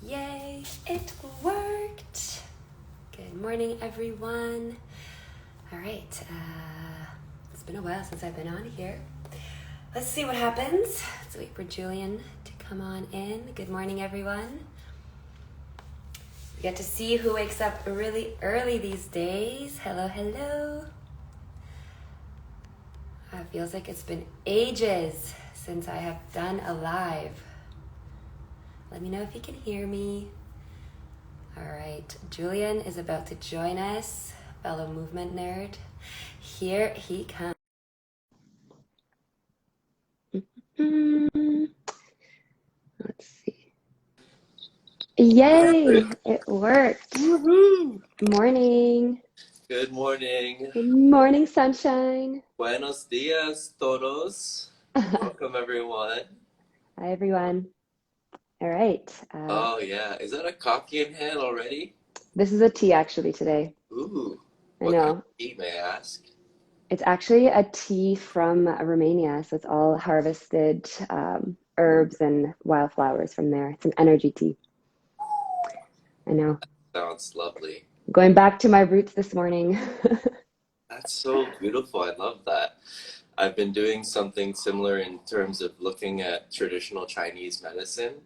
Yay, it worked. Good morning, everyone. All right, it's been a while since I've been on here. Let's see what happens. Let's wait for Julian to come on in. Good morning, everyone. We get to see who wakes up really early these days. Hello, hello. It feels like it's been ages since I have done a live. Let me know if you can hear me. All right, Julian is about to join us, fellow movement nerd. Here he comes. Let's see. Yay, it worked. Woohoo! Morning. Good morning. Good morning, sunshine. Buenos dias, todos. Welcome, everyone. Hi, everyone. All right. Oh, yeah. Is that a coffee in hand already? This is a tea actually today. Ooh. I What kind know. of tea, may I ask? It's actually a tea from Romania, so it's all harvested herbs and wildflowers from there. It's an energy tea. I know. Sounds lovely. Going back to my roots this morning. That's so beautiful. I love that. I've been doing something similar in terms of looking at traditional Chinese medicine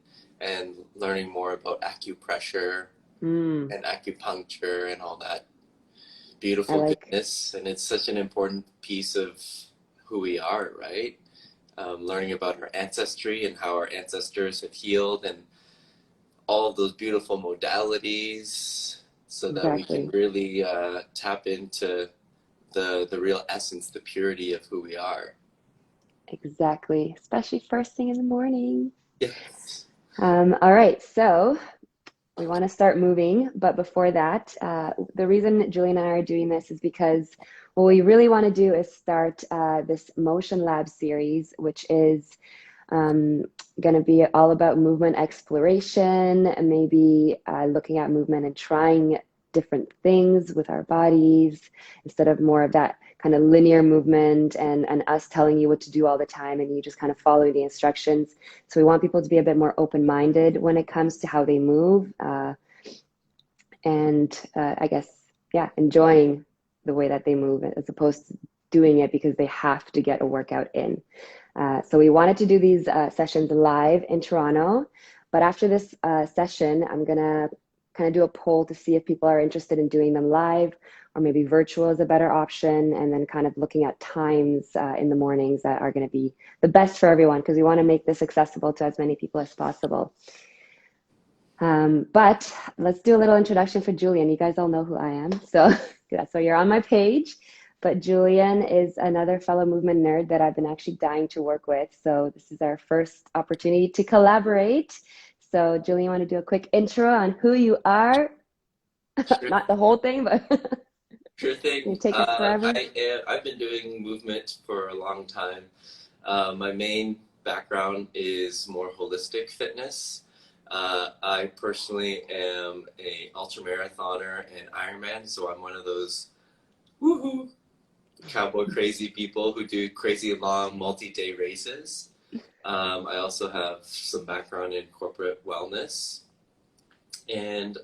and learning more about acupressure Mm, and acupuncture and all that I beautiful like, goodness. And it's such an important piece of who we are, right? Learning about our ancestry and how our ancestors have healed and all of those beautiful modalities so that we can exactly. really tap into the real essence, the purity of who we are. Exactly. Especially first thing in the morning. Yes. All right, so we want to start moving, but before that, the reason Julie and I are doing this is because what we really want to do is start this Motion Lab series, which is going to be all about movement exploration and maybe looking at movement and trying different things with our bodies instead of more of that kind of linear movement and us telling you what to do all the time and you just kind of follow the instructions. So we want people to be a bit more open-minded when it comes to how they move and I guess, yeah, enjoying the way that they move as opposed to doing it because they have to get a workout in. So we wanted to do these sessions live in Toronto, but after this session, I'm gonna kind of do a poll to see if people are interested in doing them live or maybe virtual is a better option, and then kind of looking at times in the mornings that are gonna be the best for everyone because we wanna make this accessible to as many people as possible. But let's do a little introduction for Julian. You guys all know who I am, so yeah, so you're on my page. But Julian is another fellow movement nerd that I've been actually dying to work with. So this is our first opportunity to collaborate. So Julian, you want to do a quick intro on who you are? Sure, Not the whole thing, but sure you thing. take us forever. I've been doing movement for a long time. My main background is more holistic fitness. I personally am a ultramarathoner and Ironman, so I'm one of those woohoo cowboy crazy people who do crazy long multi-day races. I also have some background in corporate wellness, and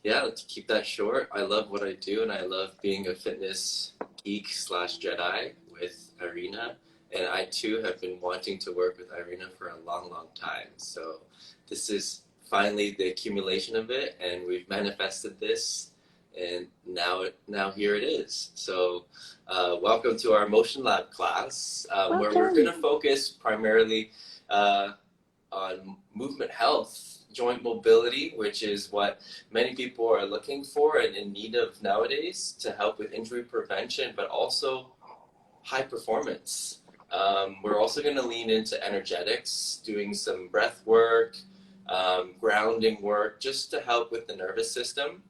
yeah, to keep that short, I love what I do, and I love being a fitness geek slash Jedi with Irina. And I too have been wanting to work with Irina for a long, long time. So this is finally the accumulation of it, and we've manifested this, and now here it is. So welcome to our Motion Lab class, where we're going Welcome. to focus primarily on movement health, joint mobility, which is what many people are looking for and in need of nowadays to help with injury prevention, but also high performance. We're also going to lean into energetics, doing some breath work, grounding work, just to help with the nervous system,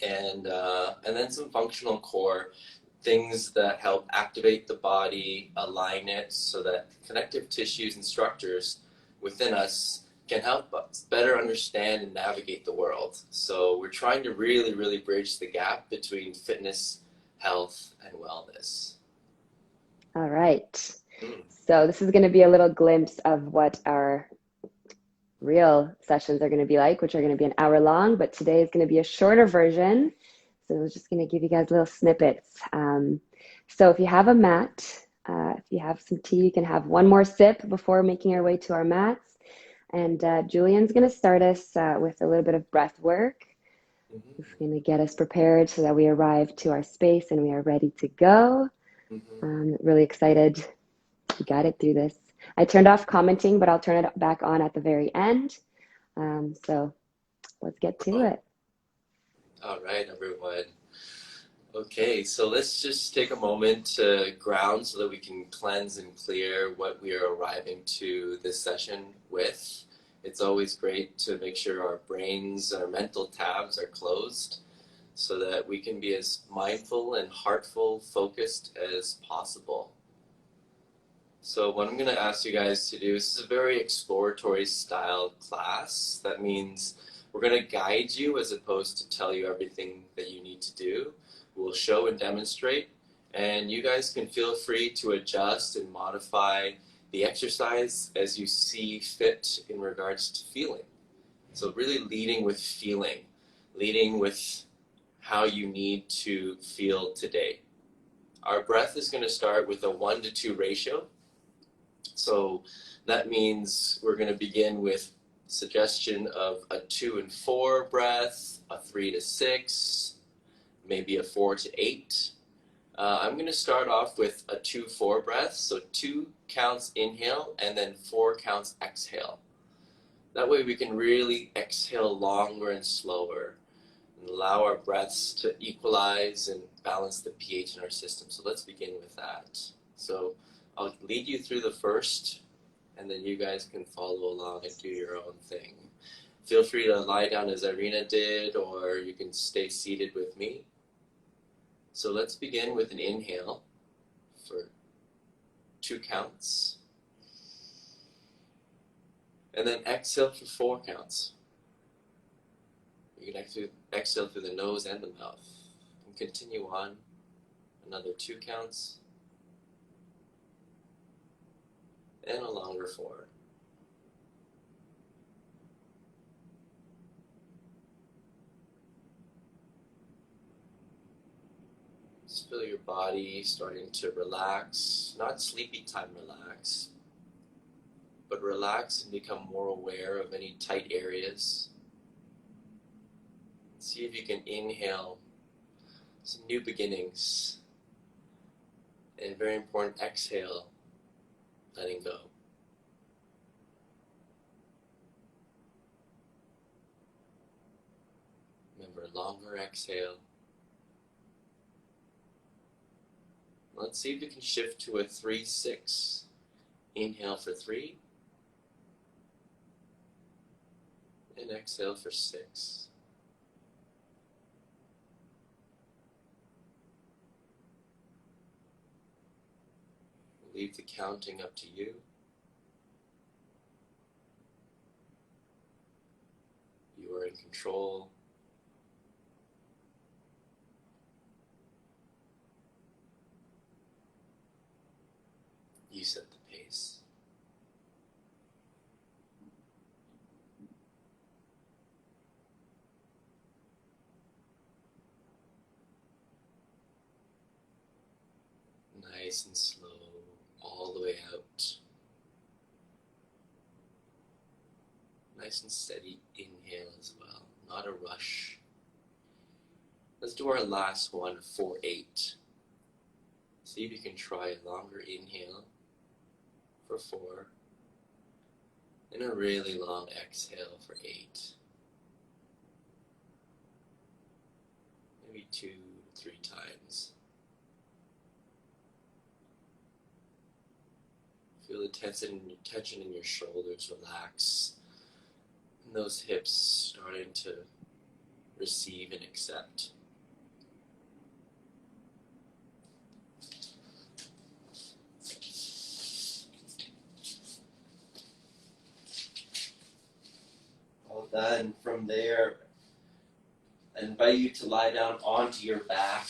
and then some functional core things that help activate the body, align it so that connective tissues and structures within us can help us better understand and navigate the world. So we're trying to really, really bridge the gap between fitness, health, and wellness. All right. Mm. So this is going to be a little glimpse of what our real sessions are going to be like, which are going to be an hour long, but today is going to be a shorter version. So we're just going to give you guys little snippets. So if you have a mat, if you have some tea, you can have one more sip before making our way to our mats. And Julian's going to start us with a little bit of breath work. He's Mm-hmm. going to get us prepared so that we arrive to our space and we are ready to go. Mm-hmm. Really excited. We got it through this. I turned off commenting, but I'll turn it back on at the very end. So let's get to Oh, it. all right, everyone. Okay, so let's just take a moment to ground so that we can cleanse and clear what we are arriving to this session with. It's always great to make sure our brains, our mental tabs are closed so that we can be as mindful and heartful focused as possible. So what I'm going to ask you guys to do, this is a very exploratory style class. That means we're going to guide you as opposed to tell you everything that you need to do. We'll show and demonstrate, and you guys can feel free to adjust and modify the exercise as you see fit in regards to feeling. So really leading with feeling, leading with how you need to feel today. Our breath is going to start with a 1-to-2 ratio. So that means we're going to begin with suggestion of a 2 and 4 breath, a 3 to 6, maybe a 4 to 8. I'm going to start off with a 2-4 breath, so 2 counts inhale and then 4 counts exhale. That way we can really exhale longer and slower and allow our breaths to equalize and balance the pH in our system. So let's begin with that. So I'll lead you through the first, and then you guys can follow along and do your own thing. Feel free to lie down as Irina did, or you can stay seated with me. So let's begin with an inhale for 2 counts, and then exhale for 4 counts. You can exhale through the nose and the mouth, and continue on another 2 counts, and a longer 4. Just feel your body starting to relax, not sleepy time relax, but relax and become more aware of any tight areas. See if you can inhale some new beginnings, and very important, exhale, letting go. Remember, longer exhale. Let's see if you can shift to a 3-6. Inhale for 3, and exhale for 6. Leave the counting up to you. You are in control. You set the pace. Nice and slow, all the way out. Nice and steady inhale as well, not a rush. Let's do our last one, 4-8. See if you can try a longer inhale for 4, and a really long exhale for 8. Maybe 2, 3 times. Feel the tension in your shoulders relax, and those hips starting to receive and accept. All done. From there, I invite you to lie down onto your back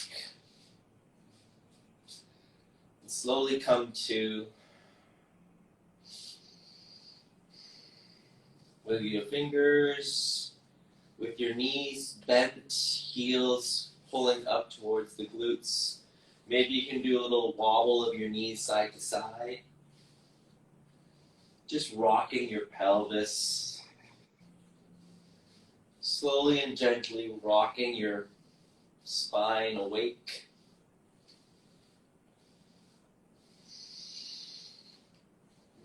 and slowly come to. Wiggle your fingers with your knees bent, heels pulling up towards the glutes. Maybe you can do a little wobble of your knees side to side. Just rocking your pelvis. Slowly and gently rocking your spine awake.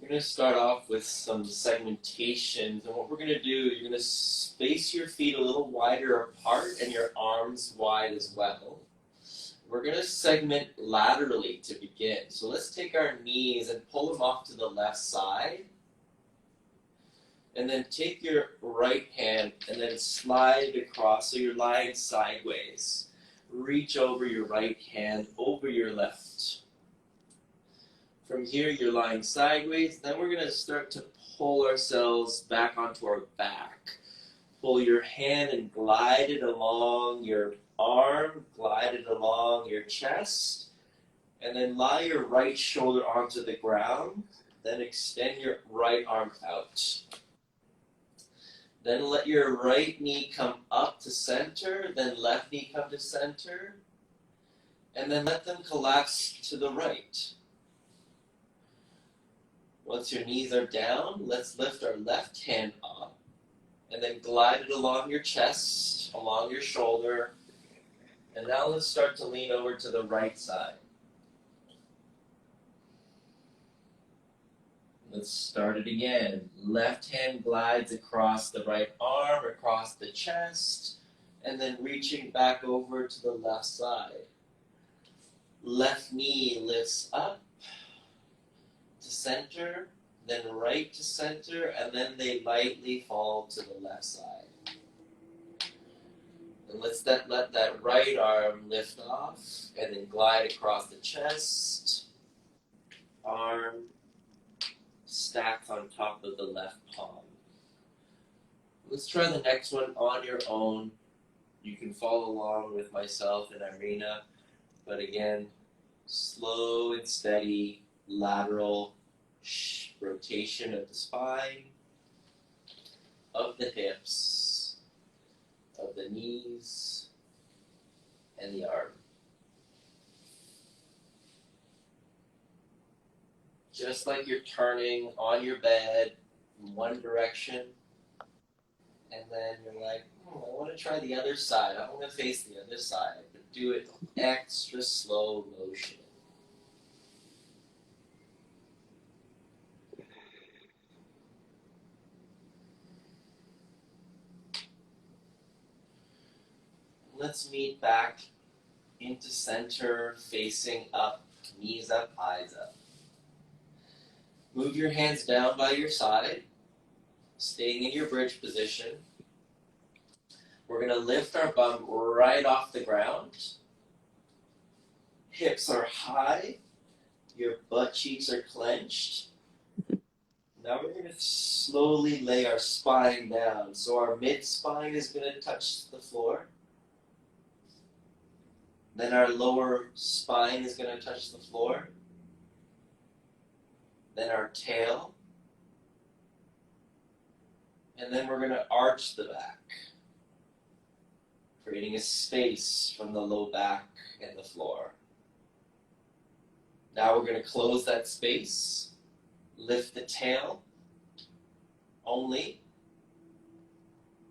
We're going to start off with some segmentations, and what we're going to do, you're going to space your feet a little wider apart and your arms wide as well. We're going to segment laterally to begin. So let's take our knees and pull them off to the left side, and then take your right hand and then slide across so you're lying sideways. Reach over your right hand over your left. From here, you're lying sideways. Then we're going to start to pull ourselves back onto our back. Pull your hand and glide it along your arm, glide it along your chest, and then lie your right shoulder onto the ground. Then extend your right arm out. Then let your right knee come up to center, then left knee come to center, and then let them collapse to the right. Once your knees are down, let's lift our left hand up and then glide it along your chest, along your shoulder. And now let's start to lean over to the right side. Let's start it again. Left hand glides across the right arm, across the chest, and then reaching back over to the left side. Left knee lifts up to center, then right to center, and then they lightly fall to the left side. And let's let that right arm lift off, and then glide across the chest, arm stacked on top of the left palm. Let's try the next one on your own. You can follow along with myself and Irina, but again, slow and steady lateral rotation of the spine, of the hips, of the knees, and the arm. Just like you're turning on your bed in one direction, and then you're like, I want to try the other side. I want to face the other side, but do it extra slow motion. Let's meet back into center, facing up, knees up, eyes up. Move your hands down by your side, staying in your bridge position. We're going to lift our bum right off the ground. Hips are high. Your butt cheeks are clenched. Now we're going to slowly lay our spine down. So our mid-spine is going to touch the floor. Then our lower spine is going to touch the floor. Then our tail. And then we're going to arch the back, creating a space from the low back and the floor. Now we're going to close that space, lift the tail only,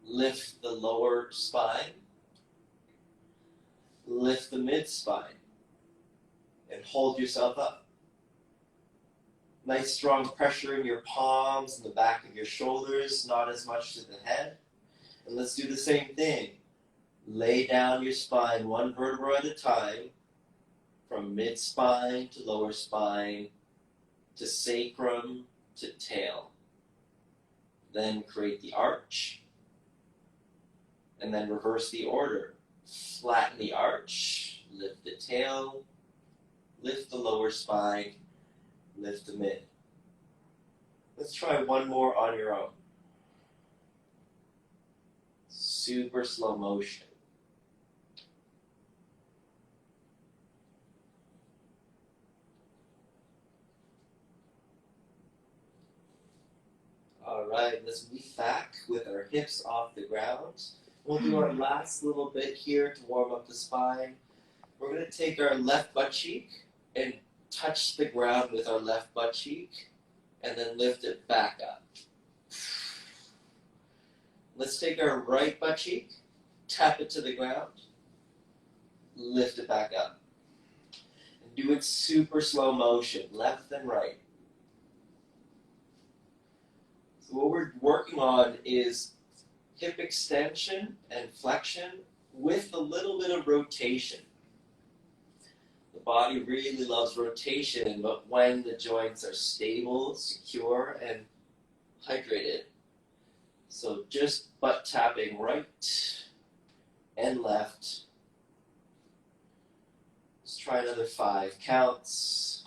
lift the lower spine, lift the mid-spine, and hold yourself up. Nice strong pressure in your palms and the back of your shoulders, not as much to the head. And let's do the same thing. Lay down your spine one vertebra at a time, from mid-spine to lower spine, to sacrum to tail. Then create the arch, and then reverse the order. Flatten the arch, lift the tail, lift the lower spine, lift the mid. Let's try one more on your own. Super slow motion. All right, let's move back with our hips off the ground. We'll do our last little bit here to warm up the spine. We're going to take our left butt cheek and touch the ground with our left butt cheek and then lift it back up. Let's take our right butt cheek, tap it to the ground, lift it back up. And do it super slow motion, left and right. So what we're working on is hip extension and flexion with a little bit of rotation. The body really loves rotation, but when the joints are stable, secure, and hydrated. So just butt tapping right and left. Let's try another 5 counts.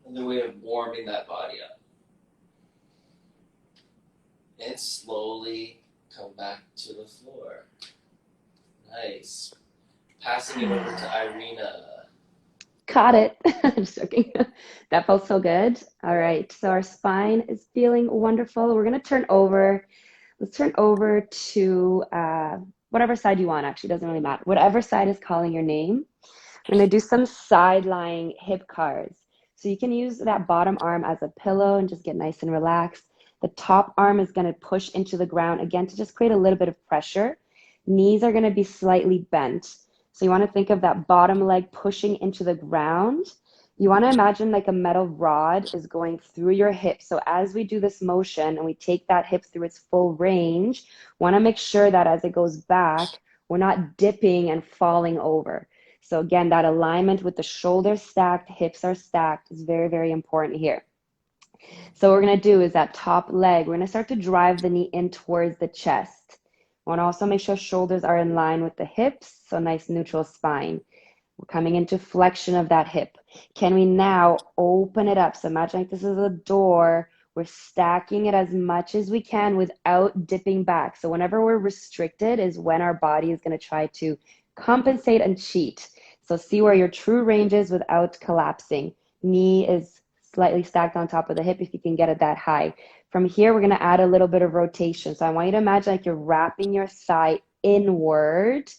Another way of warming that body up. And slowly come back to the floor. Nice. Passing it over to Irina. Caught it. I'm just joking. That felt so good. All right, so our spine is feeling wonderful. We're gonna turn over. Let's turn over to whatever side you want, actually, doesn't really matter. Whatever side is calling your name. We're gonna do some side lying hip cars. So you can use that bottom arm as a pillow and just get nice and relaxed. The top arm is gonna push into the ground again to just create a little bit of pressure. Knees are gonna be slightly bent. So you wanna think of that bottom leg pushing into the ground. You wanna imagine like a metal rod is going through your hip. So as we do this motion and we take that hip through its full range, wanna make sure that as it goes back, we're not dipping and falling over. So again, that alignment with the shoulders stacked, hips are stacked is very, very important here. So what we're going to do is that top leg, we're going to start to drive the knee in towards the chest. We want to also make sure shoulders are in line with the hips, so nice neutral spine. We're coming into flexion of that hip. Can we now open it up? So imagine like this is a door. We're stacking it as much as we can without dipping back. So whenever we're restricted is when our body is going to try to compensate and cheat. So see where your true range is without collapsing. Knee is slightly stacked on top of the hip if you can get it that high. From here, we're going to add a little bit of rotation. So I want you to imagine like you're wrapping your thigh inward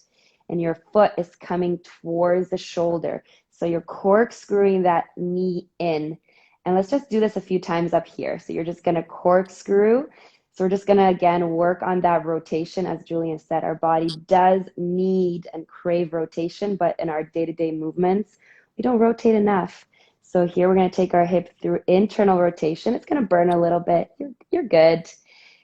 and your foot is coming towards the shoulder. So you're corkscrewing that knee in. And let's just do this a few times up here. So you're just going to corkscrew. So we're just going to, again, work on that rotation. As Julian said, our body does need and crave rotation, but in our day-to-day movements, we don't rotate enough. So here we're going to take our hip through internal rotation. It's going to burn a little bit. You're good.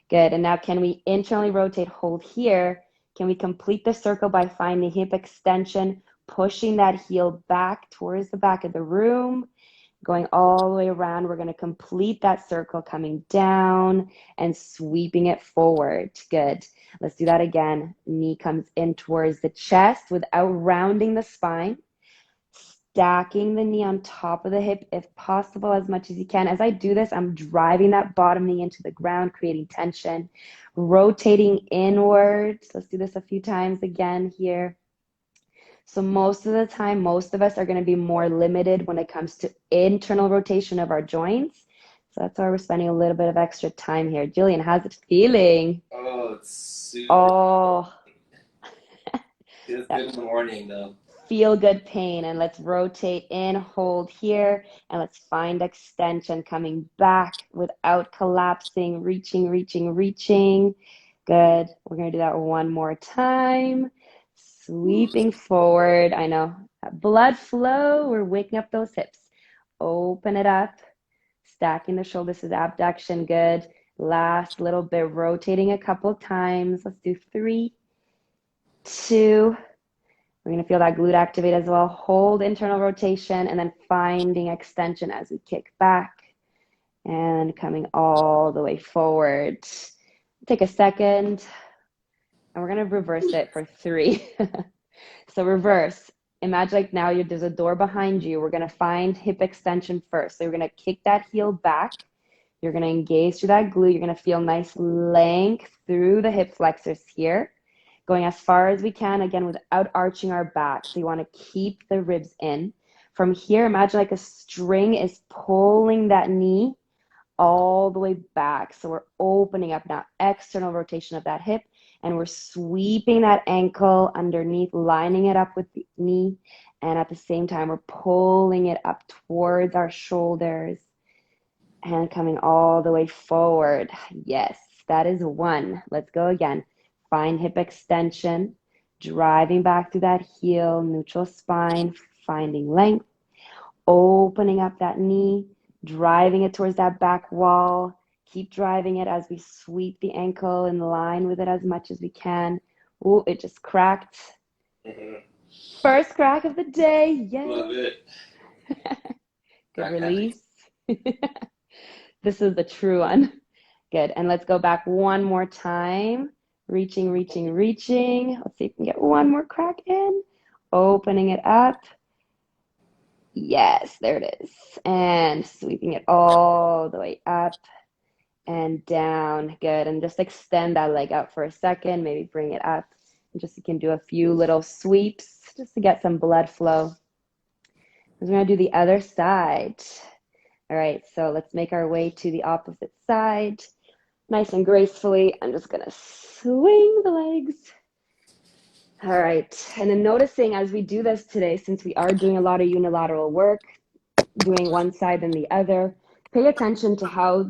Good. And now can we internally rotate, hold here? Can we complete the circle by finding hip extension, pushing that heel back towards the back of the room? Going all the way around, we're going to complete that circle, coming down and sweeping it forward. Good. Let's do that again. Knee comes in towards the chest without rounding the spine. Stacking the knee on top of the hip if possible as much as you can. As I do this, I'm driving that bottom knee into the ground, creating tension, rotating inwards. Let's do this a few times again here. So most of the time, most of us are going to be more limited when it comes to internal rotation of our joints. So that's why we're spending a little bit of extra time here. Jillian, how's it feeling? Oh, it's super. Oh, Feels good in the morning, though. Feel good pain. And let's rotate in, hold here, and let's find extension coming back without collapsing, reaching, reaching, reaching. Good. We're going to do that one more time. Sweeping forward. I know. Blood flow. We're waking up those hips. Open it up. Stacking the shoulders to the abduction. Good. Last little bit. Rotating a couple times. Let's do 3, 2. We're going to feel that glute activate as well. Hold internal rotation and then finding extension as we kick back and coming all the way forward. Take a second. And we're going to reverse it for 3. So reverse. Imagine like now there's a door behind you. We're going to find hip extension first. So you're going to kick that heel back. You're going to engage through that glute. You're going to feel nice length through the hip flexors here. Going as far as we can, again, without arching our back. So you want to keep the ribs in. from here, imagine like a string is pulling that knee all the way back. So we're opening up now, external rotation of that hip, and we're sweeping that ankle underneath, lining it up with the knee. And at the same time, we're pulling it up towards our shoulders and coming all the way forward. Yes, that is one. Let's go again. Find hip extension, driving back through that heel, neutral spine, finding length, opening up that knee, driving it towards that back wall. Keep driving it as we sweep the ankle in line with it as much as we can. Oh, it just cracked. Mhm. First crack of the day. Love Yes. it. Good Crack happy. release. This is the true one. Good. And let's go back one more time. Reaching, reaching, reaching. Let's see if we can get one more crack in. Opening it up. Yes, there it is. And sweeping it all the way up and down. Good. And just extend that leg out for a second. Maybe bring it up. And just you can do a few little sweeps just to get some blood flow. We're going to do the other side. All right, so let's make our way to the opposite side. Nice and gracefully, I'm just going to swing the legs. All right, and then noticing as we do this today, since we are doing a lot of unilateral work, doing one side and the other, pay attention to how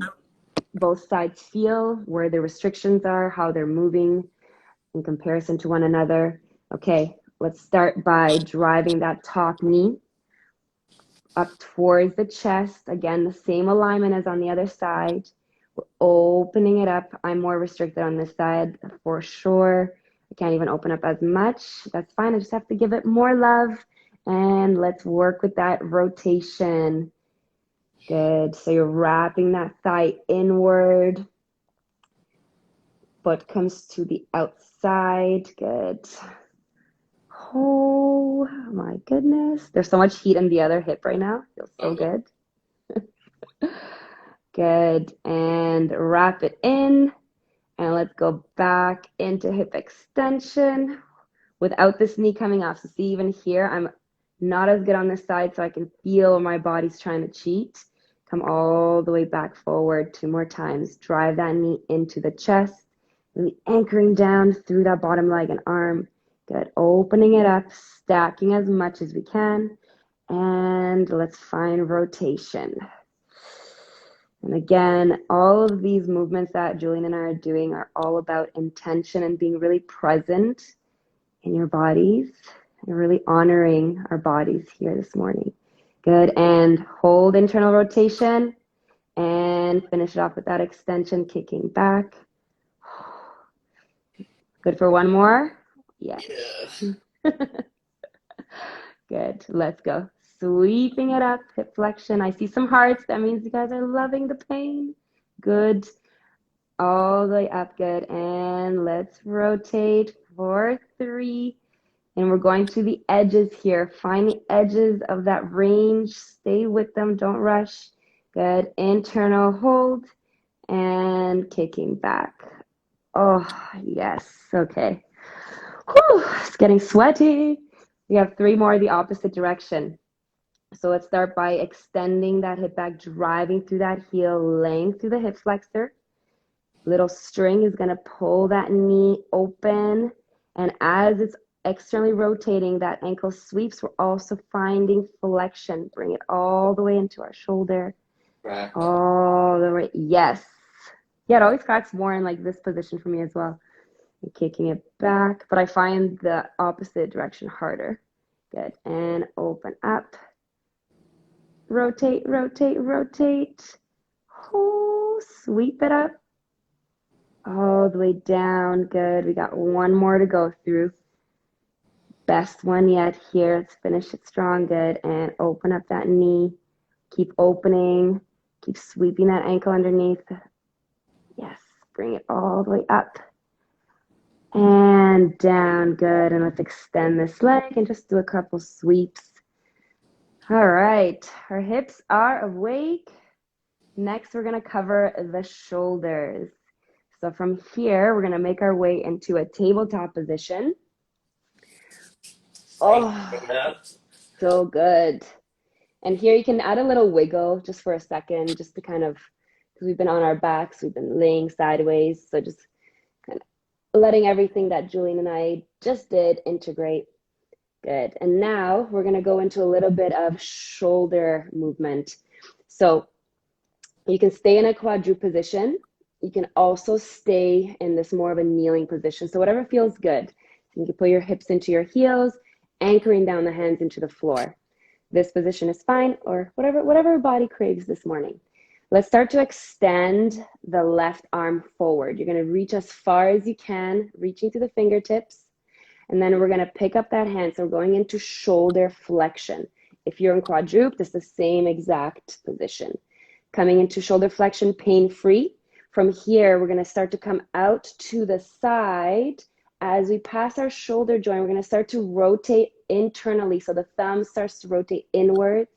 both sides feel, where the restrictions are, how they're moving in comparison to one another. Okay, let's start by driving that top knee up towards the chest. Again, the same alignment as on the other side. We're opening it up. I'm more restricted on this side for sure. I can't even open up as much. That's fine. I just have to give it more love. And let's work with that rotation. Good. So you're wrapping that thigh inward. Foot comes to the outside. Good. Oh my goodness. There's so much heat in the other hip right now. Feels so Uh-oh. good. Good. And wrap it in. And let's go back into hip extension without this knee coming off. So see, even here, I'm not as good on this side, so I can feel my body's trying to cheat. Come all the way back forward 2 more times. Drive that knee into the chest, really anchoring down through that bottom leg and arm. Good. Opening it up, stacking as much as we can. And let's find rotation. And again, all of these movements that Julian and I are doing are all about intention and being really present in your bodies and really honoring our bodies here this morning. Good. And hold internal rotation and finish it off with that extension, kicking back. Good for one more? Yes. Yeah. Good. Let's go. Sweeping it up, hip flexion. I see some hearts. That means you guys are loving the pain. Good. All the way up. Good. And let's rotate for 3. And we're going to the edges here. Find the edges of that range. Stay with them. Don't rush. Good. Internal hold and kicking back. Oh, yes. Okay. Whew. It's getting sweaty. We have 3 more the opposite direction. So let's start by extending that hip back, driving through that heel, length through the hip flexor. Little string is going to pull that knee open. And as it's externally rotating, that ankle sweeps. We're also finding flexion. Bring it all the way into our shoulder. Crack. All the way. Yes. Yeah, it always cracks more in like this position for me as well. And kicking it back. But I find the opposite direction harder. Good. And open up. Rotate, rotate, rotate. Oh, sweep it up. All the way down. Good. We got one more to go through. Best one yet here. Let's finish it strong. Good. And open up that knee. Keep opening. Keep sweeping that ankle underneath. Yes. Bring it all the way up. And down. Good. And let's extend this leg and just do a couple sweeps. All right. Our hips are awake. Next, we're going to cover the shoulders. So from here, we're going to make our way into a tabletop position. Front Oh, mat. so good. And here you can add a little wiggle just for a second, just to kind of, because we've been on our backs, we've been laying sideways. So just kind of letting everything that Julian and I just did integrate. Good. And now we're going to go into a little bit of shoulder movement. So you can stay in a quadruped position. You can also stay in this more of a kneeling position. So whatever feels good. You can put your hips into your heels, anchoring down the hands into the floor. This position is fine, or whatever body craves this morning. Let's start to extend the left arm forward. You're going to reach as far as you can, reaching to the fingertips. And then we're going to pick up that hand. So we're going into shoulder flexion. If you're in quadruped, it's the same exact position. Coming into shoulder flexion, pain-free. From here, we're going to start to come out to the side. As we pass our shoulder joint, we're going to start to rotate internally. So the thumb starts to rotate inwards.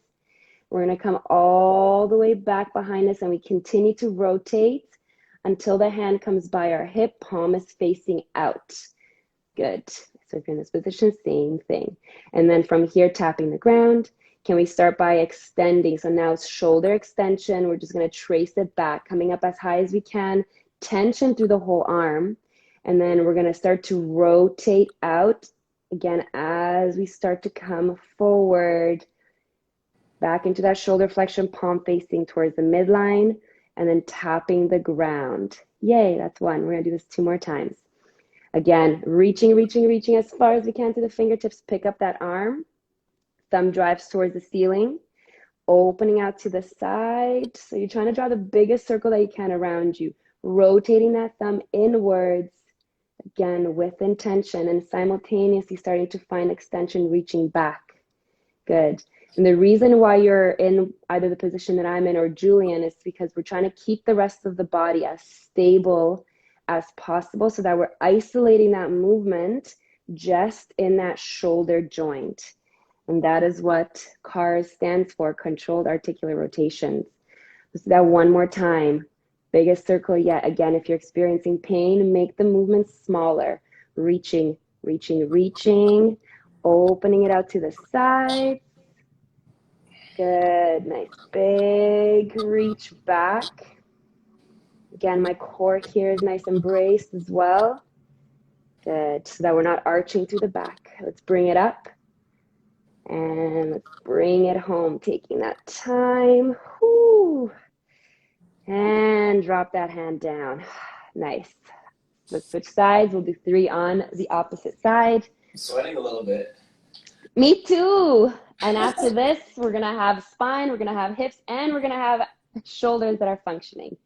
We're going to come all the way back behind us, and we continue to rotate until the hand comes by our hip, palm is facing out. Good. So if you're in this position, same thing. And then from here, tapping the ground. Can we start by extending? So now it's shoulder extension. We're just going to trace it back, coming up as high as we can, tension through the whole arm. And then we're going to start to rotate out again as we start to come forward, back into that shoulder flexion, palm facing towards the midline, and then tapping the ground. Yay, that's one. We're going to do this 2 more times. Again, reaching as far as we can to the fingertips. Pick up that arm. Thumb drives towards the ceiling. Opening out to the side. So you're trying to draw the biggest circle that you can around you. Rotating that thumb inwards. Again, with intention, and simultaneously starting to find extension, reaching back. Good. And the reason why you're in either the position that I'm in or Julian is because we're trying to keep the rest of the body as stable as possible so that we're isolating that movement just in that shoulder joint. And that is what CARS stands for, controlled articular rotations. Let's do that one more time. Biggest circle yet. Again, if you're experiencing pain, make the movement smaller. Reaching, opening it out to the side. Good, nice big reach back. Again, my core here is nice and braced as well. Good, so that we're not arching through the back. Let's bring it up. And let's bring it home, taking that time. Whew. And drop that hand down. Nice. Let's switch sides. We'll do 3 on the opposite side. I'm sweating a little bit. Me too. And after this, we're going to have spine, we're going to have hips, and we're going to have shoulders that are functioning.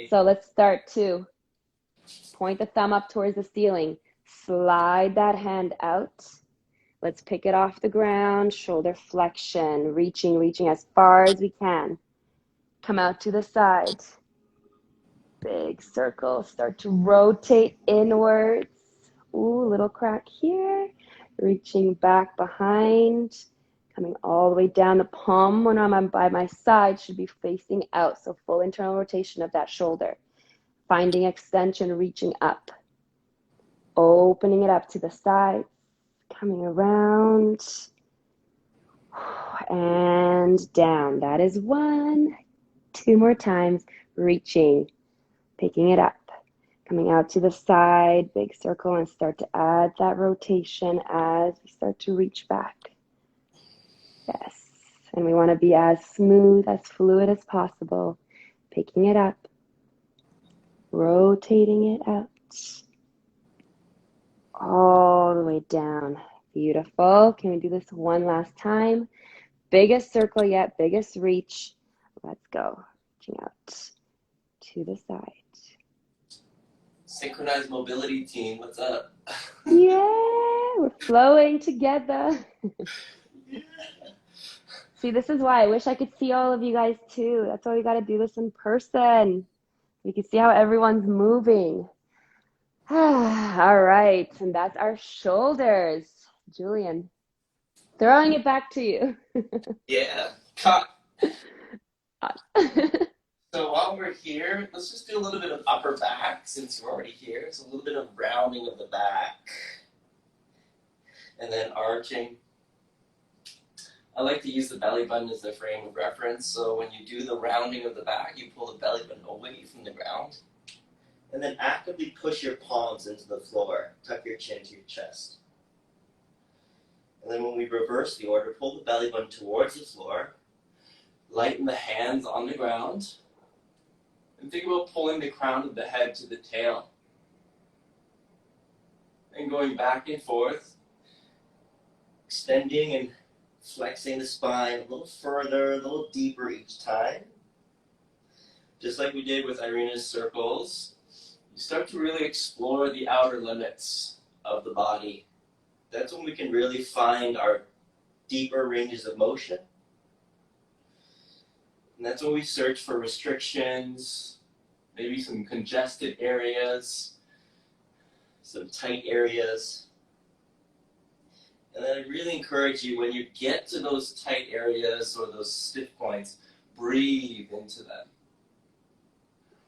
So let's start to point the thumb up towards the ceiling. Slide that hand out. Let's pick it off the ground. Shoulder flexion, reaching as far as we can. Come out to the side. Big circle. Start to rotate inwards. Ooh, little crack here. Reaching back behind. Coming all the way down. The palm when I'm by my side should be facing out. So full internal rotation of that shoulder. Finding extension, reaching up. Opening it up to the side. Coming around. And down. That is 1. 2 more times. Reaching. Picking it up. Coming out to the side. Big circle, and start to add that rotation as we start to reach back. Yes. And we want to be as smooth, as fluid as possible. Picking it up. Rotating it out. All the way down. Beautiful. Can we do this one last time? Biggest circle yet, biggest reach. Let's go. Reaching out to the side. Synchronized mobility team, what's up? Yeah, we're flowing together. See, this is why I wish I could see all of you guys too. That's why we got to do this in person. We can see how everyone's moving. All right, and that's our shoulders. Julian, throwing it back to you. Yeah, cut. So while we're here, let's just do a little bit of upper back since you're already here. So a little bit of rounding of the back. And then arching. I like to use the belly button as the frame of reference. So when you do the rounding of the back, you pull the belly button away from the ground. And then actively push your palms into the floor. Tuck your chin to your chest. And then when we reverse the order, pull the belly button towards the floor. Lighten the hands on the ground. And think about pulling the crown of the head to the tail. And going back and forth. Extending and flexing the spine a little further, a little deeper each time. Just like we did with Irina's circles, you start to really explore the outer limits of the body. That's when we can really find our deeper ranges of motion. And that's when we search for restrictions, maybe some congested areas, some tight areas. And then I really encourage you, when you get to those tight areas or those stiff points, breathe into them.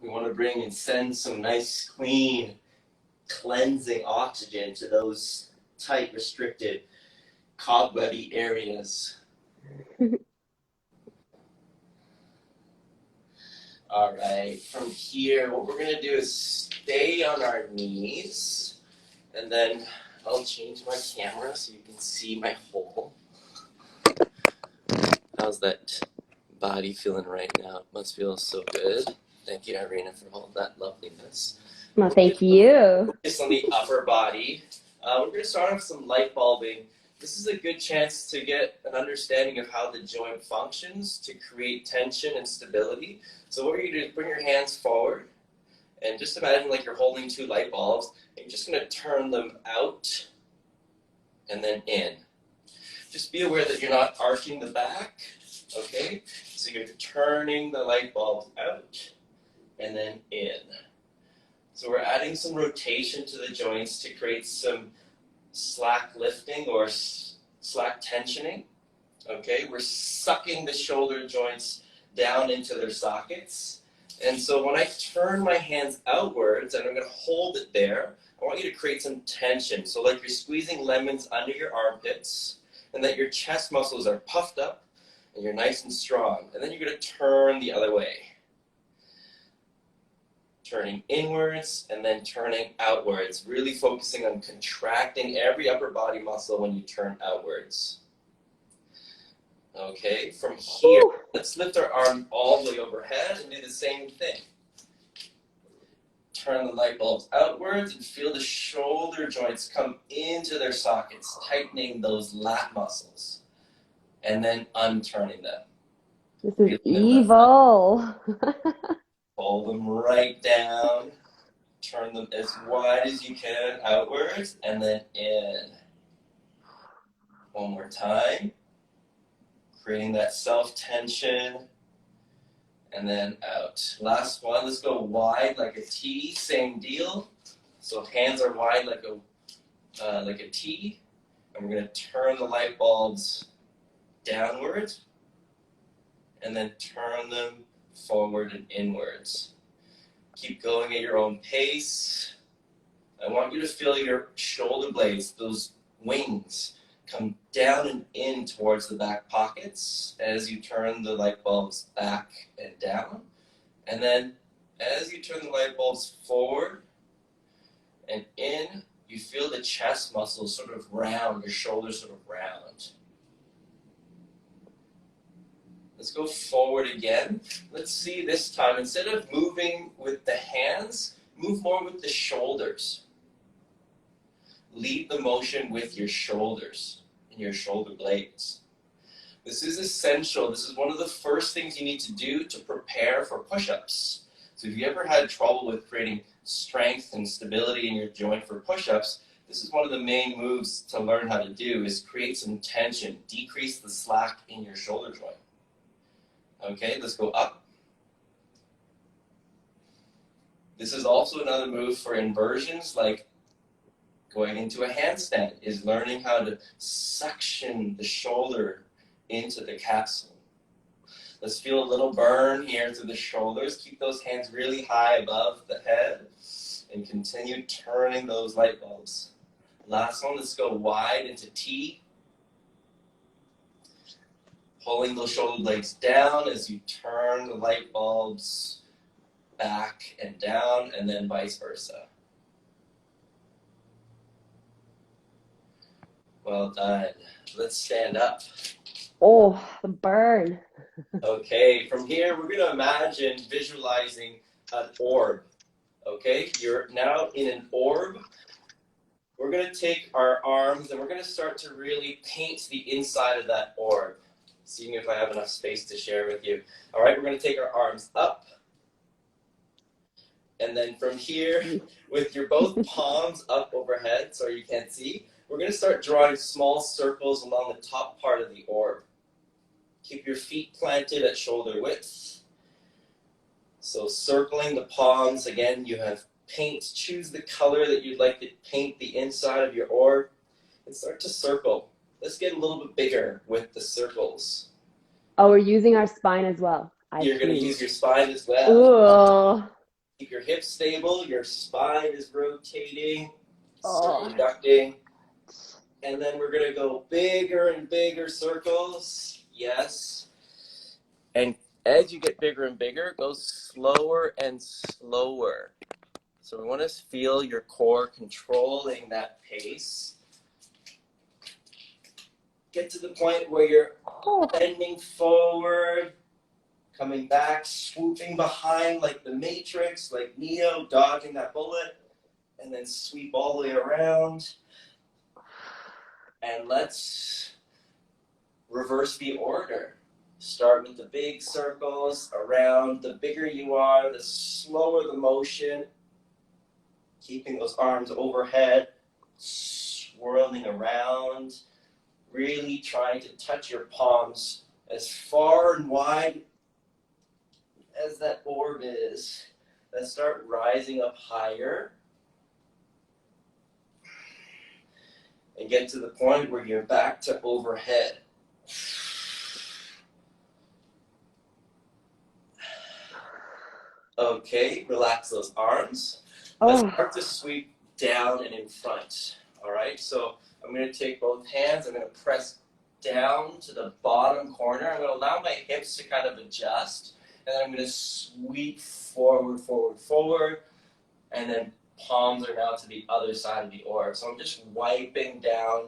we want to bring and send some nice, Clean, cleansing oxygen to those tight, restricted, cobwebby areas. All right, from here, what we're going to do is stay on our knees, and then I'll change my camera so you can see my hole. How's that body feeling right now? It must feel so good. Thank you, Irina, for all that loveliness. Well, thank you. Focus on the upper body. We're going to start off with some light bulbing. This is a good chance to get an understanding of how the joint functions to create tension and stability. So what you're going to do is bring your hands forward and just imagine like you're holding two light bulbs. And you're just going to turn them out and then in. Just be aware that you're not arching the back, okay? So you're turning the light bulbs out and then in. So we're adding some rotation to the joints to create some slack lifting or slack tensioning, okay? We're sucking the shoulder joints down into their sockets. And so when I turn my hands outwards and I'm going to hold it there, I want you to create some tension. So like you're squeezing lemons under your armpits and that your chest muscles are puffed up and you're nice and strong. And then you're going to turn the other way. Turning inwards and then turning outwards, really focusing on contracting every upper body muscle when you turn outwards. Okay, from here, let's lift our arm all the way overhead and do the same thing. Turn the light bulbs outwards and feel the shoulder joints come into their sockets, tightening those lat muscles, and then unturning them. This is evil. Pull them right down, turn them as wide as you can outwards, and then in. One more time, creating that self-tension, and then out. Last one, let's go wide like a T, same deal. So hands are wide like a T, and we're going to turn the light bulbs downwards, and then turn them forward and inwards. Keep going at your own pace. I want you to feel your shoulder blades, those wings, come down and in towards the back pockets as you turn the light bulbs back and down. And then as you turn the light bulbs forward and in, you feel the chest muscles sort of round, your shoulders sort of round. Let's go forward again. Let's see this time, instead of moving with the hands, move more with the shoulders. Lead the motion with your shoulders and your shoulder blades. This is essential. This is one of the first things you need to do to prepare for push-ups. So if you ever had trouble with creating strength and stability in your joint for push-ups, this is one of the main moves to learn how to do, is create some tension, decrease the slack in your shoulder joint. Okay, let's go up. This is also another move for inversions, like going into a handstand, is learning how to suction the shoulder into the capsule. Let's feel a little burn here to the shoulders. Keep those hands really high above the head and continue turning those light bulbs. Last one, let's go wide into T. Pulling those shoulder blades down as you turn the light bulbs back and down, and then vice versa. Well done. Let's stand up. Oh, the burn. Okay, from here, we're going to imagine visualizing an orb. Okay, you're now in an orb. We're going to take our arms and we're going to start to really paint the inside of that orb. Seeing if I have enough space to share with you. All right, we're going to take our arms up. And then from here, with your both palms up overhead so you can't see, we're going to start drawing small circles along the top part of the orb. Keep your feet planted at shoulder width. So circling the palms, again, you have paint. Choose the color that you'd like to paint the inside of your orb and start to circle. Let's get a little bit bigger with the circles. Oh, we're using our spine as well. You're going to use your spine as well. Ooh. Keep your hips stable. Your spine is rotating, Oh. circumducting. And then we're going to go bigger and bigger circles. Yes. And as you get bigger and bigger, go slower and slower. So we want to feel your core controlling that pace. Get to the point where you're bending forward, coming back, swooping behind like the Matrix, like Neo, dodging that bullet, and then sweep all the way around. And let's reverse the order. Start with the big circles around. The bigger you are, the slower the motion. Keeping those arms overhead, swirling around. Really trying to touch your palms as far and wide as that orb is. Then start rising up higher. And get to the point where you're back to overhead. Okay, relax those arms. Let's start to sweep down and in front. All right, so I'm going to take both hands. I'm going to press down to the bottom corner. I'm going to allow my hips to kind of adjust. And then I'm going to sweep forward, forward, forward. And then palms are now to the other side of the orb. So I'm just wiping down,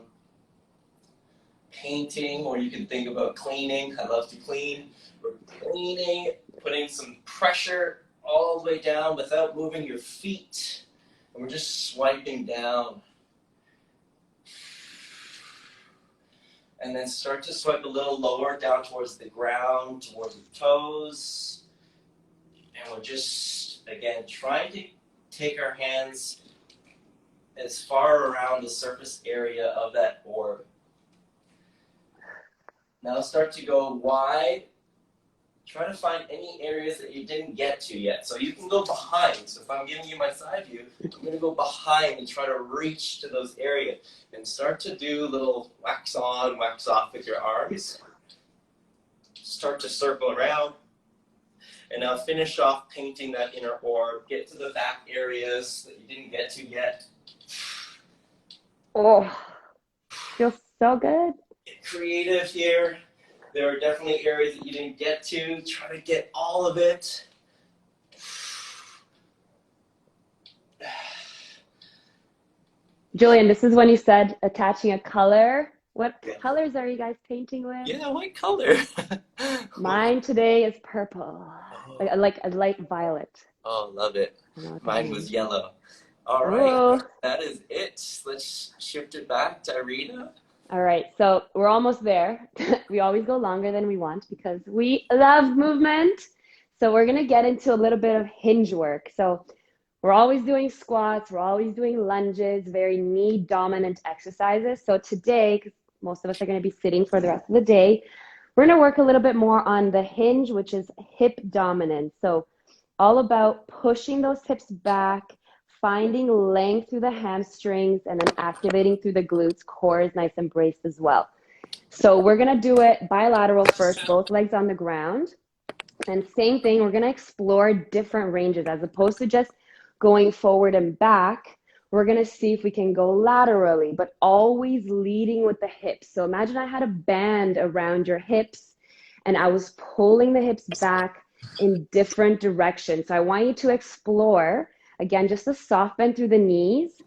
painting, or you can think about cleaning. I love to clean. We're cleaning, putting some pressure all the way down without moving your feet. And we're just swiping down. And then start to swipe a little lower down towards the ground, towards the toes. And we're just, again, trying to take our hands as far around the surface area of that orb. Now start to go wide. Try to find any areas that you didn't get to yet. So you can go behind. So if I'm giving you my side view, I'm going to go behind and try to reach to those areas. And start to do little wax on, wax off with your arms. Start to circle around. And now finish off painting that inner orb. Get to the back areas that you didn't get to yet. Oh, feels so good. Get creative here. There are definitely areas that you didn't get to. Try to get all of it. Julian, this is when you said attaching a color. What colors are you guys painting with? Yeah, what color? Mine today is purple, like a light violet. Oh, love it. Mine was yellow. All right, Whoa. that is it. Let's shift it back to Irina. All right, so we're almost there. We always go longer than we want because we love movement. So we're going to get into a little bit of hinge work. So we're always doing squats. We're always doing lunges, very knee dominant exercises. So today, because most of us are going to be sitting for the rest of the day, we're going to work a little bit more on the hinge, which is hip dominance. So all about pushing those hips back, finding length through the hamstrings, and then activating through the glutes. Core is nice and braced as well. So we're going to do it bilateral first, both legs on the ground. And same thing, we're going to explore different ranges as opposed to just going forward and back. We're going to see if we can go laterally, but always leading with the hips. So imagine I had a band around your hips and I was pulling the hips back in different directions. So I want you to explore, again, just a soft bend through the knees.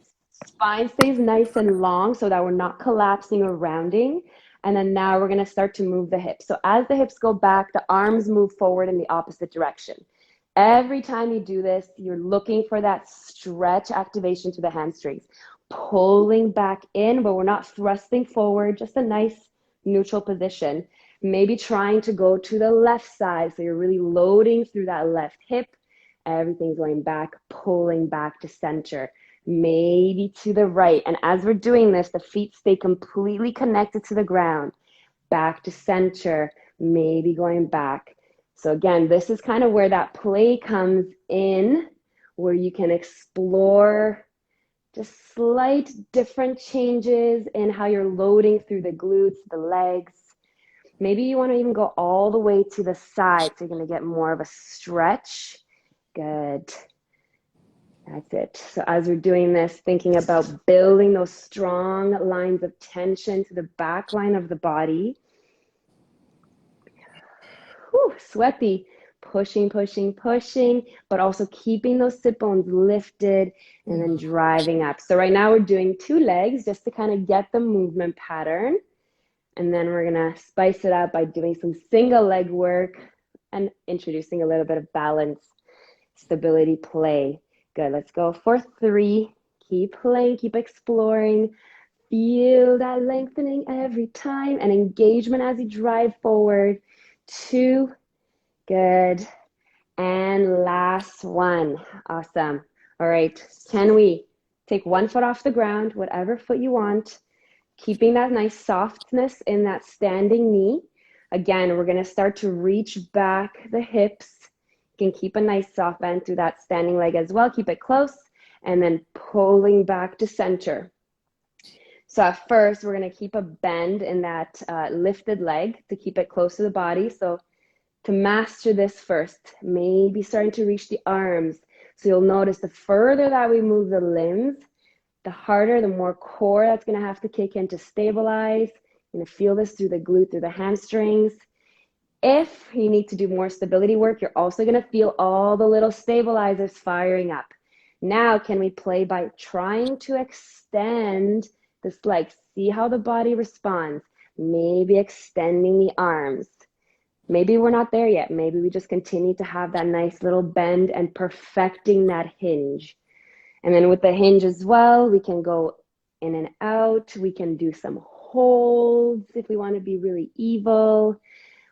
Spine stays nice and long so that we're not collapsing or rounding. And then now we're going to start to move the hips. So as the hips go back, the arms move forward in the opposite direction. Every time you do this, you're looking for that stretch activation to the hamstrings. Pulling back in, but we're not thrusting forward, just a nice neutral position. Maybe trying to go to the left side. So you're really loading through that left hip. Everything's going back, pulling back to center. Maybe to the right. And as we're doing this, the feet stay completely connected to the ground. Back to center, maybe going back. So again, this is kind of where that play comes in, where you can explore just slight different changes in how you're loading through the glutes, the legs. Maybe you want to even go all the way to the side, so you're going to get more of a stretch. Good. That's it. So as we're doing this, thinking about building those strong lines of tension to the back line of the body. Whew, sweaty. Pushing, pushing, pushing, but also keeping those sit bones lifted and then driving up. So right now we're doing 2 legs just to kind of get the movement pattern. And then we're going to spice it up by doing some single leg work and introducing a little bit of balance, stability, play. Good. Let's go for 3. Keep playing, keep exploring. Feel that lengthening every time and engagement as you drive forward. 2. Good. And last one. Awesome. All right. Can we take one foot off the ground, whatever foot you want, keeping that nice softness in that standing knee. Again, we're going to start to reach back the hips. You can keep a nice soft bend through that standing leg as well. Keep it close and then pulling back to center. So at first, we're going to keep a bend in that lifted leg to keep it close to the body. So to master this first, maybe starting to reach the arms. So you'll notice the further that we move the limbs, the harder, the more core that's going to have to kick in to stabilize. You're going to feel this through the glute, through the hamstrings. If you need to do more stability work, you're also going to feel all the little stabilizers firing up. Now, can we play by trying to extend this leg? See how the body responds. Maybe extending the arms. Maybe we're not there yet. Maybe we just continue to have that nice little bend and perfecting that hinge. And then with the hinge as well, we can go in and out. We can do some holds if we want to be really evil.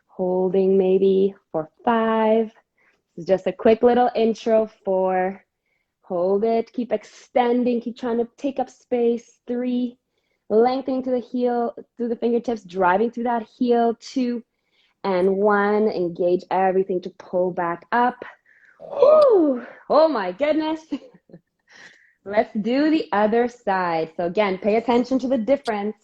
Holding maybe for 5. This is just a quick little intro for hold it. Keep extending. Keep trying to take up space. 3. Lengthening to the heel, through the fingertips, driving through that heel. 2. And 1, engage everything to pull back up. Whew. Oh my goodness. Let's do the other side. So again, pay attention to the difference.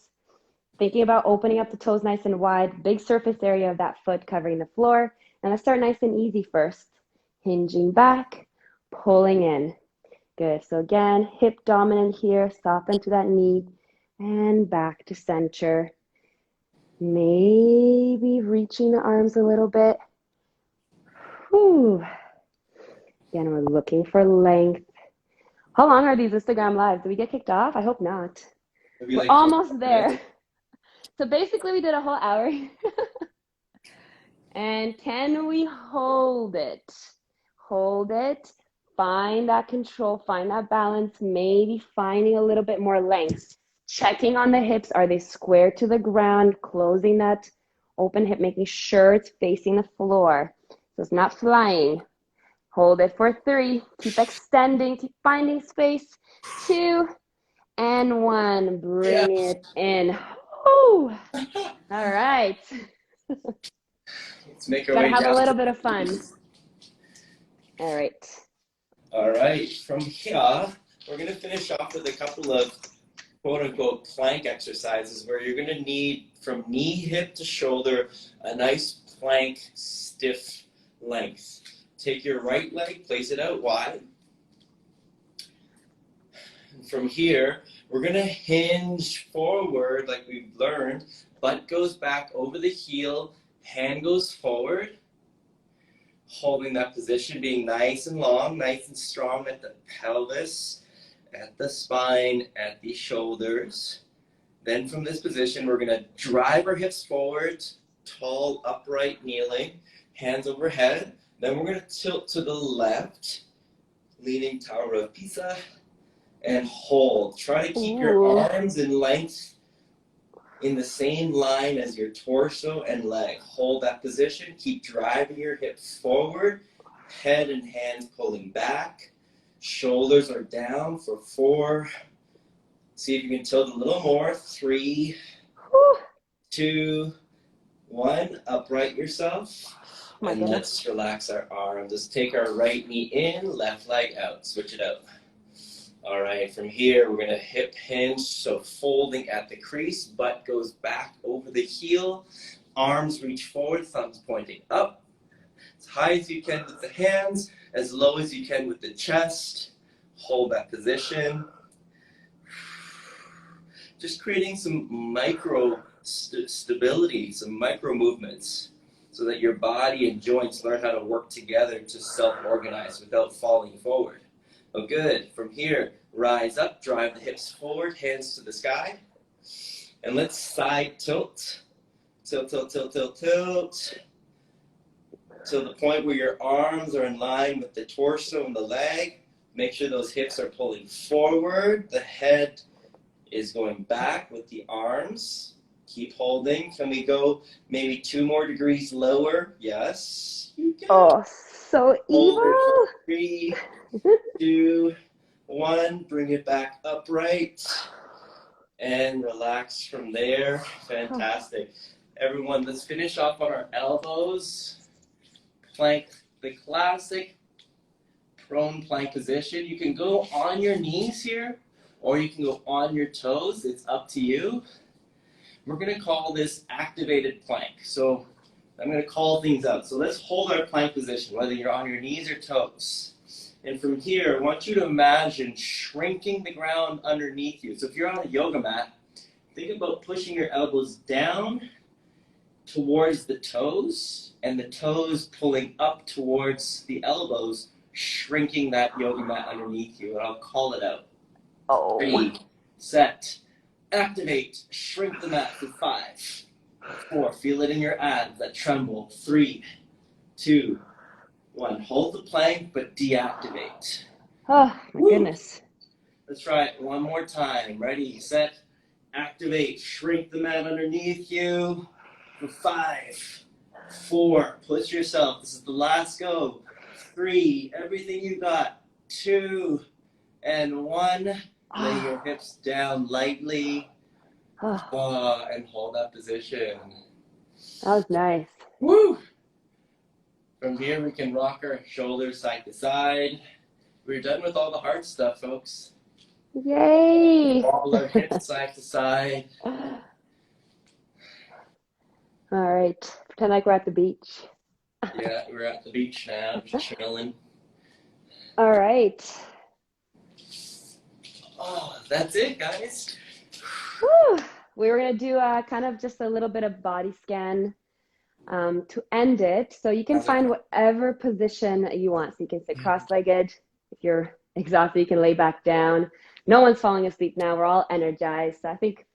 Thinking about opening up the toes nice and wide, big surface area of that foot covering the floor. And let's start nice and easy first. Hinging back, pulling in. Good. So again, hip dominant here, soften to that knee and back to center. Maybe reaching the arms a little bit. Whew. Again, we're looking for length. How long are these Instagram lives? Did we get kicked off? I hope not. Maybe We're like almost there. So basically we did a whole hour. And can we hold it? Hold it. Find that control, find that balance, maybe finding a little bit more length. Checking on the hips, are they square to the ground? Closing that open hip, making sure it's facing the floor. So it's not flying. Hold it for 3. Keep extending, keep finding space. 2 and 1. Bring it in. Ooh. All right. Let's make our Gotta way have a down. little bit of fun. All right. All right. From here, we're going to finish off with a couple of quote-unquote plank exercises where you're going to need, from knee, hip to shoulder, a nice plank, stiff length. Take your right leg, place it out wide. And from here, we're going to hinge forward like we've learned. Butt goes back over the heel, Hand goes forward, holding that position, being nice and long, nice and strong at the pelvis, at the spine, at the shoulders. Then from this position, we're gonna drive our hips forward, tall, upright, kneeling, hands overhead. Then we're gonna tilt to the left, leaning Tower of Pisa, and hold. Try to keep your Ooh. arms in length in the same line as your torso and leg. Hold that position. Keep driving your hips forward. Head and hands pulling back. Shoulders are down for 4. See if you can tilt a little more. 3, Whew. 2, 1. Upright yourself. My And goodness. let's relax our arms. Let's take our right knee in, left leg out. Switch it out. All right, from here, we're gonna hip hinge, so folding at the crease, butt goes back over the heel, arms reach forward, thumbs pointing up, as high as you can with the hands, as low as you can with the chest. Hold that position. Just creating some micro stability, some micro movements, so that your body and joints learn how to work together to self-organize without falling forward. Oh, good. From here, rise up, drive the hips forward, hands to the sky. And let's side tilt. Tilt, tilt, tilt, tilt, tilt. To the point where your arms are in line with the torso and the leg. Make sure those hips are pulling forward. The head is going back with the arms. Keep holding. Can we go maybe 2 more degrees lower? Yes. You can. Oh, so Hold it evil. for 3, 2, 1. Bring it back upright and relax from there. Fantastic. Everyone, let's finish off on our elbows. Plank, the classic prone plank position. You can go on your knees here, or you can go on your toes. It's up to you. We're going to call this activated plank. So I'm going to call things out. So let's hold our plank position, whether you're on your knees or toes. And from here, I want you to imagine shrinking the ground underneath you. So if you're on a yoga mat, think about pushing your elbows down towards the toes, and the toes pulling up towards the elbows, shrinking that yoga mat underneath you. And I'll call it out. Oh. 3, set, activate, shrink the mat for 5, 4, feel it in your abs that tremble. 3, 2, 1. Hold the plank, but deactivate. Oh, my goodness. Let's try it one more time. Ready, set, activate. Shrink the mat underneath you for 5, 4. Push yourself. This is the last go. 3, everything you got. 2, and 1. Lay your hips down lightly. And hold that position. That was nice. Woo! From here, we can rock our shoulders side to side. We're done with all the hard stuff, folks. Yay! All our hips side to side. All right. Pretend like we're at the beach. Yeah, we're at the beach now, just chilling. All right. Oh, that's it, guys. Whew. We were going to do kind of just a little bit of body scan to end it. So you can find whatever position you want. So you can sit cross-legged. If you're exhausted, you can lay back down. No one's falling asleep now. We're all energized. So I think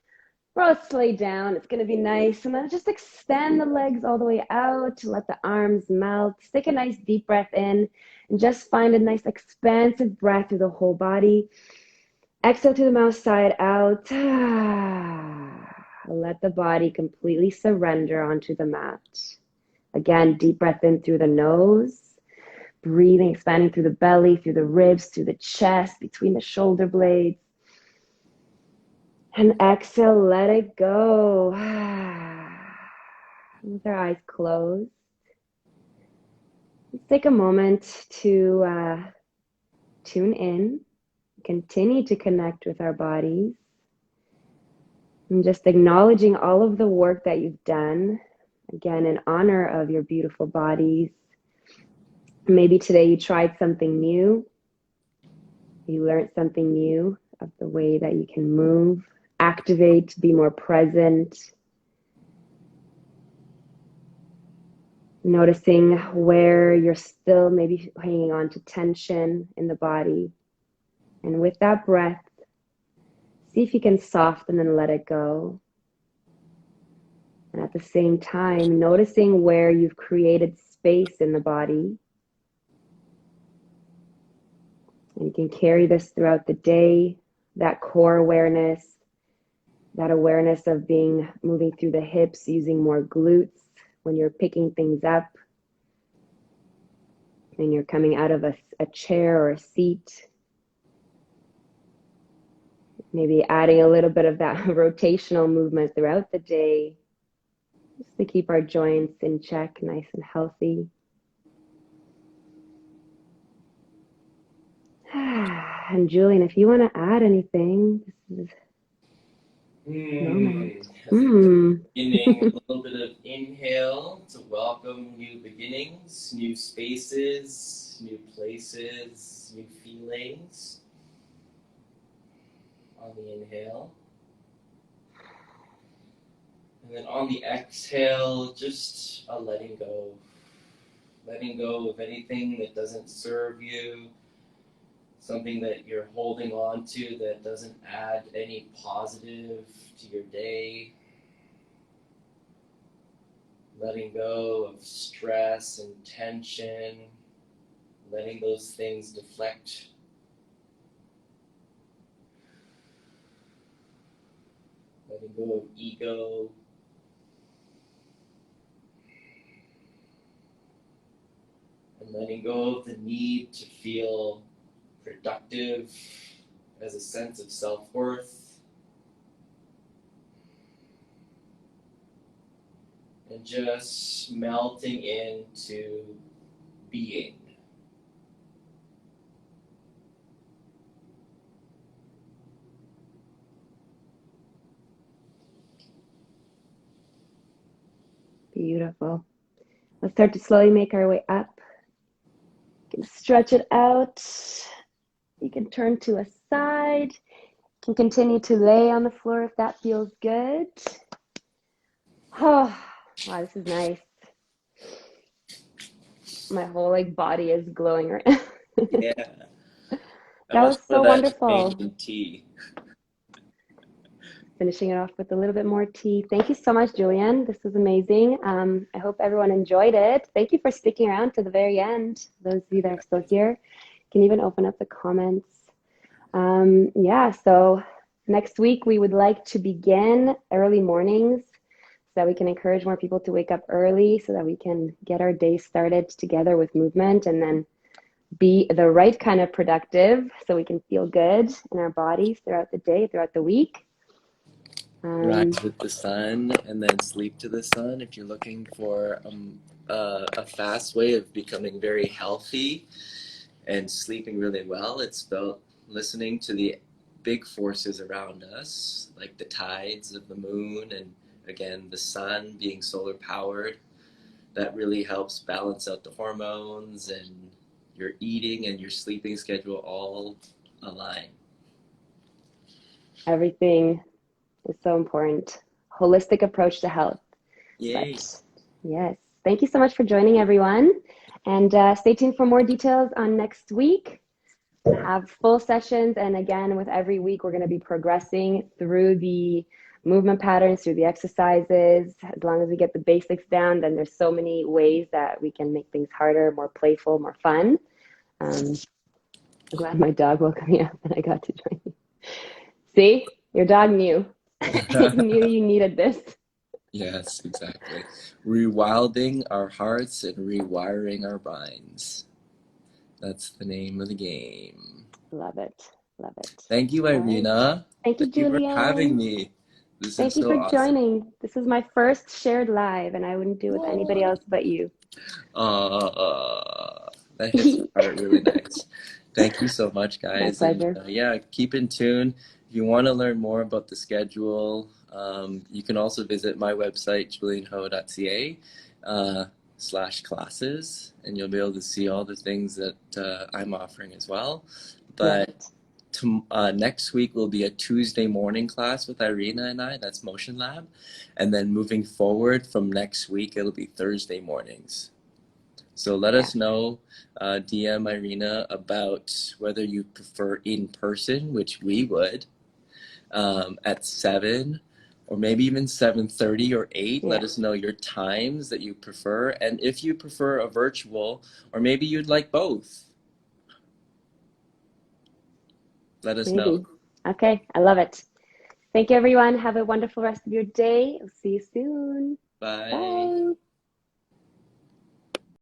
we're all laid down. It's going to be nice. And then just extend the legs all the way out. Let the arms melt. Take a nice deep breath in. And just find a nice expansive breath through the whole body. Exhale to the mouth, side out. Let the body completely surrender onto the mat. Again, deep breath in through the nose. Breathing, expanding through the belly, through the ribs, through the chest, between the shoulder blades. And exhale, let it go. With our eyes closed. Let's take a moment to tune in. Continue to connect with our bodies. And just acknowledging all of the work that you've done. Again, in honor of your beautiful bodies. Maybe today you tried something new. You learned something new of the way that you can move, activate, be more present. Noticing where you're still maybe hanging on to tension in the body. And with that breath, see if you can soften and let it go. And at the same time, noticing where you've created space in the body. And you can carry this throughout the day, that core awareness, that awareness of moving through the hips, using more glutes when you're picking things up and you're coming out of a chair or a seat. Maybe adding a little bit of that rotational movement throughout the day, just to keep our joints in check, nice and healthy. And Julian, if you want to add anything, this is the moment. I think at the beginning, a little bit of inhale to welcome new beginnings, new spaces, new places, new feelings. On the inhale. And then on the exhale, just a letting go. Letting go of anything that doesn't serve you, something that you're holding on to that doesn't add any positive to your day. Letting go of stress and tension, letting those things deflect. Letting go of ego. And letting go of the need to feel productive as a sense of self-worth. And just melting into being. Beautiful. Let's start to slowly make our way up. You can stretch it out. You can turn to a side. You can continue to lay on the floor if that feels good. Oh, wow, this is nice. My whole body is glowing right now. Yeah. That was so wonderful. Tea. Finishing it off with a little bit more tea. Thank you so much, Julian. This was amazing. I hope everyone enjoyed it. Thank you for sticking around to the very end. Those of you that are still here, you can even open up the comments. Yeah, so next week we would like to begin early mornings so that we can encourage more people to wake up early so that we can get our day started together with movement and then be the right kind of productive so we can feel good in our bodies throughout the day, throughout the week. Rise with the sun and then sleep to the sun. If you're looking for a fast way of becoming very healthy and sleeping really well, it's about listening to the big forces around us, like the tides of the moon and, again, the sun being solar powered. That really helps balance out the hormones, and your eating and your sleeping schedule all align. Everything is so important. Holistic approach to health. Yay. But yes, thank you so much for joining, everyone. And stay tuned for more details on next week. We're going to have full sessions. And again, with every week, we're going to be progressing through the movement patterns, through the exercises. As long as we get the basics down, then there's so many ways that we can make things harder, more playful, more fun. I'm glad my dog woke me up and I got to join you. See, your dog knew. It knew you needed this. Yes, exactly. Rewilding our hearts and rewiring our minds. That's the name of the game. Love it. Love it. Thank you, Irina. Thank you, Thank you for having Julian. me. This Thank is you so for awesome. joining. This is my first shared live, and I wouldn't do it with anybody else but you. That hits my heart really nice. Thank you so much, guys. My pleasure. And yeah, keep in tune. If you want to learn more about the schedule, you can also visit my website, julianho.ca /classes, and you'll be able to see all the things that I'm offering as well. But next week will be a Tuesday morning class with Irina and I. That's Motion Lab. And then moving forward from next week, it'll be Thursday mornings. So let Yeah, us know, DM Irina about whether you prefer in person, which we would, at 7 or maybe even 7:30 or 8. yeah, Let us know your times that you prefer. And if you prefer a virtual, or maybe you'd like both, let us know. maybe. Okay, I love it. Thank you, everyone. Have a wonderful rest of your day. I'll see you soon. Bye. Bye.